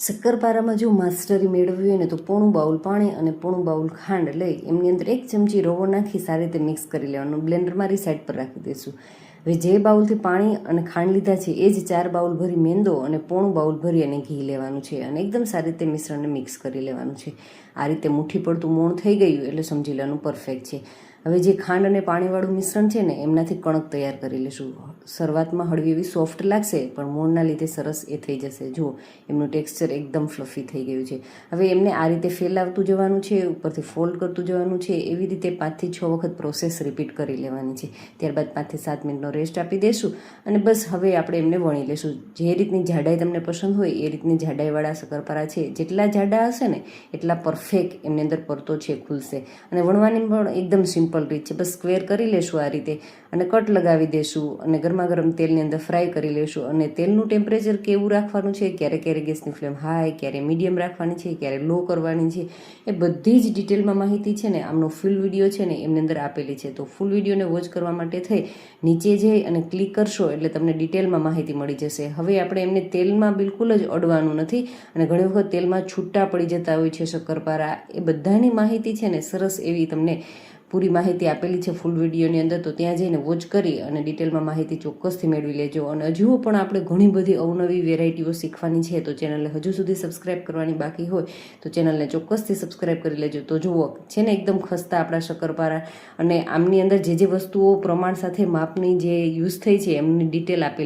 શક્કરપારામાં જો માસ્ટરી મેળવવી હોય ને તો પોણું બાઉલ પાણી અને પોણું બાઉલ ખાંડ લઈ એમની અંદર 1 ચમચી રવો નાખી સારી રીતે મિક્સ કરી લેવાનું. બ્લેન્ડરમાં સાઈડ પર રાખી દઈશું. હવે જે બાઉલથી પાણી અને ખાંડ લીધા છે એ જ 4 બાઉલ ભરી મેંદો અને પોણું બાઉલ ભરી અને ઘી લેવાનું છે અને એકદમ સારી રીતે મિશ્રણને મિક્સ કરી લેવાનું છે. આ રીતે મુઠ્ઠી પડતું મોણ થઈ ગયું એટલે સમજી લેવાનું પરફેક્ટ છે. હવે જે ખાંડ અને પાણીવાળું મિશ્રણ છે ને એમનાથી કણક તૈયાર કરી લઈશું. શરૂઆતમાં હળવી એવી સોફ્ટ લાગશે પણ મોણના લીધે સરસ એ થઈ જશે. જુઓ એમનું ટેક્સચર એકદમ ફ્લફી થઈ ગયું છે. હવે એમને આ રીતે ફેલાવતું જવાનું છે, ઉપરથી ફોલ્ડ કરતું જવાનું છે. એવી રીતે 5 થી 6 વખત પ્રોસેસ રિપીટ કરી લેવાની છે. ત્યારબાદ 5 થી 7 મિનિટનો રેસ્ટ આપી દઈશું અને બસ હવે આપણે એમને વણી લઈશું. જે રીતની જાડાઈ તમને પસંદ હોય એ રીતની જાડાઈવાળા શક્કરપારા છે. જેટલા જાડા હશે ને એટલા પરફેક્ટ એમની અંદર પરતો છે ખુલશે. અને વણવાની પણ એકદમ સિમ્પલ રીત છે. બસ સ્ક્વેર કરી લેશું આ રીતે અને કટ લગાવી દેશું અને ગરમા ગરમ તેલની અંદર ફ્રાય કરી લેશું. અને તેલનું ટેમ્પરેચર કેવું રાખવાનું છે, ક્યારે ક્યારે ગેસની ફ્લેમ હાઈ, ક્યારે મીડિયમ રાખવાની છે, ક્યારે લો કરવાની છે, એ બધી જ ડિટેલમાં માહિતી છે ને આમનો ફૂલ વિડીયો છે ને એમની અંદર આપેલી છે. તો ફૂલ વિડીયોને વોચ કરવા માટે થઈ નીચે જઈ અને ક્લિક કરશો એટલે તમને ડિટેલમાં માહિતી મળી જશે. હવે આપણે એમને તેલમાં બિલકુલ જ અડવાનું નથી અને ઘણી વખત તેલમાં છૂટા પડી જતા હોય છે શક્કરપારા. એ બધાની માહિતી છે ને સરસ એવી તમને પૂરી માહિતી આપેલી છે ફૂલ વિડીયોની અંદર. તો ત્યાં જઈને વોચ કરી અને ડિટેલમાં માહિતી ચોક્કસથી મેળવી લેજો. અને હજુ પણ આપણે ઘણી બધી અવનવી વેરાયટીઓ શીખવાની છે. તો ચેનલને હજુ સુધી સબસ્ક્રાઈબ કરવાની બાકી હોય તો ચેનલને ચોક્કસથી સબસ્ક્રાઈબ કરી લેજો. તો જુઓ છે ને એકદમ ખસ્તા આપણા શક્કરપારા. અને આમની અંદર જે વસ્તુઓ પ્રમાણ સાથે માપની જે યુઝ થઈ છે એમની ડિટેલ આપેલી